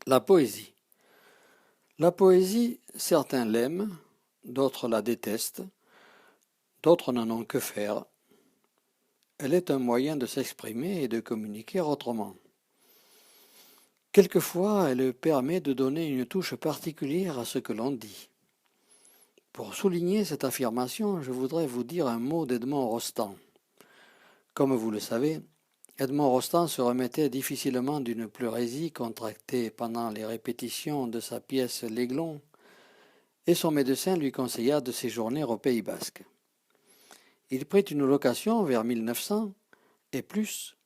La poésie. La poésie, certains l'aiment, d'autres la détestent, d'autres n'en ont que faire. Elle est un moyen de s'exprimer et de communiquer autrement. Quelquefois, elle permet de donner une touche particulière à ce que l'on dit. Pour souligner cette affirmation, je voudrais vous dire un mot d'Edmond Rostand. Comme vous le savez, Edmond Rostand se remettait difficilement d'une pleurésie contractée pendant les répétitions de sa pièce L'Aiglon, et son médecin lui conseilla de séjourner au Pays basque. Il prit une location vers 1900 et plus,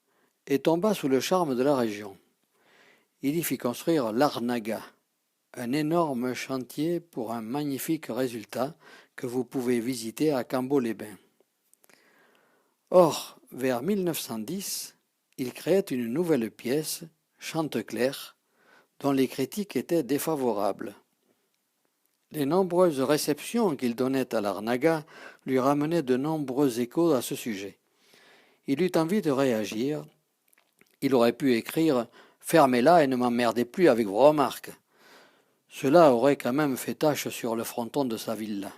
et tomba sous le charme de la région. Il y fit construire l'Arnaga, un énorme chantier pour un magnifique résultat que vous pouvez visiter à Cambo-les-Bains. Or, vers 1910, il créait une nouvelle pièce, Chanteclair, dont les critiques étaient défavorables. Les nombreuses réceptions qu'il donnait à l'Arnaga lui ramenaient de nombreux échos à ce sujet. Il eut envie de réagir. Il aurait pu écrire « Fermez-la et ne m'emmerdez plus avec vos remarques ». Cela aurait quand même fait tache sur le fronton de sa villa.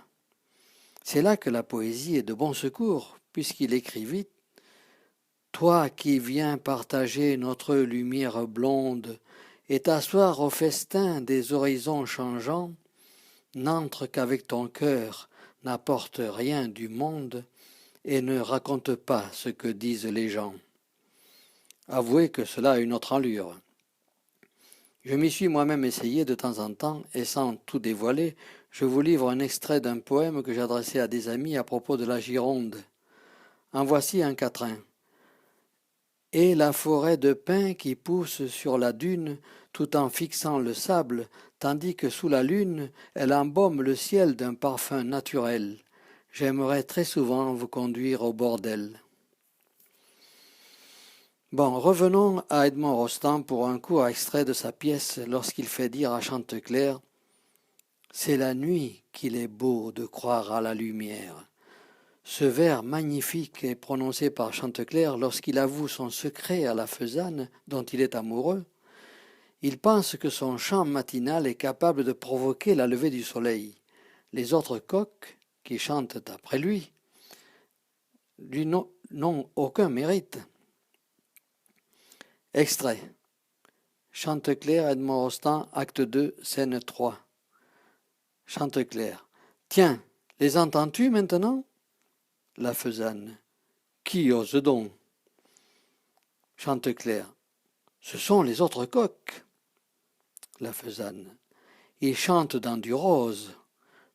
C'est là que la poésie est de bon secours, puisqu'il écrivit « Toi qui viens partager notre lumière blonde et t'asseoir au festin des horizons changeants, n'entre qu'avec ton cœur, n'apporte rien du monde et ne raconte pas ce que disent les gens. » Avouez que cela a une autre allure. Je m'y suis moi-même essayé de temps en temps, et sans tout dévoiler, je vous livre un extrait d'un poème que j'adressais à des amis à propos de la Gironde. En voici un quatrain. Et la forêt de pins qui pousse sur la dune, tout en fixant le sable, tandis que sous la lune, elle embaume le ciel d'un parfum naturel. J'aimerais très souvent vous conduire au bordel. Bon, revenons à Edmond Rostand pour un court extrait de sa pièce lorsqu'il fait dire à Chanteclair « C'est la nuit qu'il est beau de croire à la lumière ». Ce vers magnifique est prononcé par Chanteclair lorsqu'il avoue son secret à la faisane dont il est amoureux. Il pense que son chant matinal est capable de provoquer la levée du soleil. Les autres coqs, qui chantent après lui, n'ont aucun mérite. Extrait. Chanteclair, Edmond Rostand, acte 2, scène 3. Chanteclair. Tiens, les entends-tu maintenant? La faisane. Qui ose donc? Chanteclair. Ce sont les autres coqs. La faisane. Ils chantent dans du rose.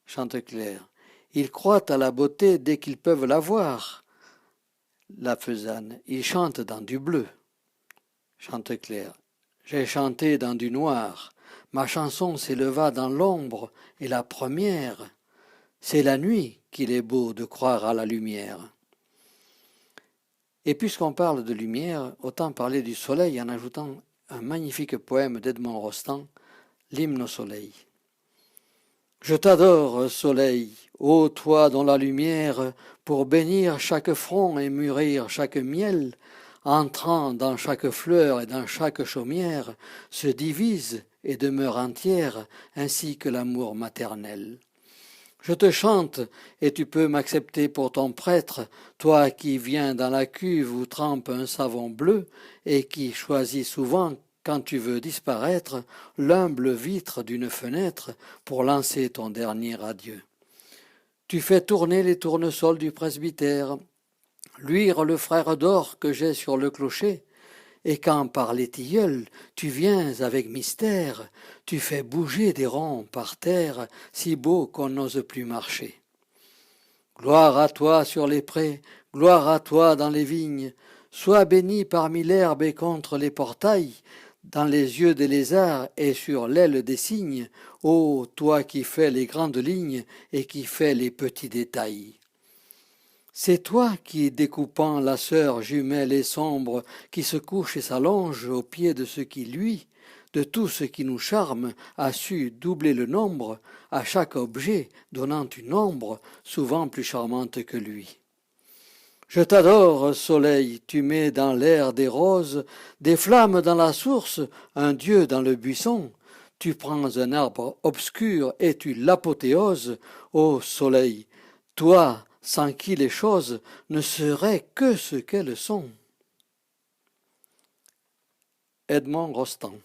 Chanteclair. Ils croient à la beauté dès qu'ils peuvent la voir. La faisane. Ils chantent dans du bleu. Chanteclair. J'ai chanté dans du noir. Ma chanson s'éleva dans l'ombre, et la première, c'est la nuit qu'il est beau de croire à la lumière. Et puisqu'on parle de lumière, autant parler du soleil en ajoutant un magnifique poème d'Edmond Rostand, L'hymne au soleil. Je t'adore, soleil, ô toi dont la lumière, pour bénir chaque front et mûrir chaque miel, entrant dans chaque fleur et dans chaque chaumière, se divise et demeure entière, ainsi que l'amour maternel. Je te chante, et tu peux m'accepter pour ton prêtre, toi qui viens dans la cuve où trempe un savon bleu, et qui choisis souvent, quand tu veux disparaître, l'humble vitre d'une fenêtre pour lancer ton dernier adieu. Tu fais tourner les tournesols du presbytère, luire le frère d'or que j'ai sur le clocher, et quand par les tilleuls tu viens avec mystère, tu fais bouger des ronds par terre, si beaux qu'on n'ose plus marcher. Gloire à toi sur les prés, gloire à toi dans les vignes, sois béni parmi l'herbe et contre les portails, dans les yeux des lézards et sur l'aile des cygnes, ô toi qui fais les grandes lignes et qui fais les petits détails. C'est toi qui, découpant la sœur jumelle et sombre, qui se couche et s'allonge au pied de ce qui luit, de tout ce qui nous charme, a su doubler le nombre, à chaque objet donnant une ombre, souvent plus charmante que lui. Je t'adore, soleil, tu mets dans l'air des roses, des flammes dans la source, un dieu dans le buisson, Tu prends un arbre obscur et tu l'apothéoses, ô soleil, toi sans qui les choses ne seraient que ce qu'elles sont. Edmond Rostand.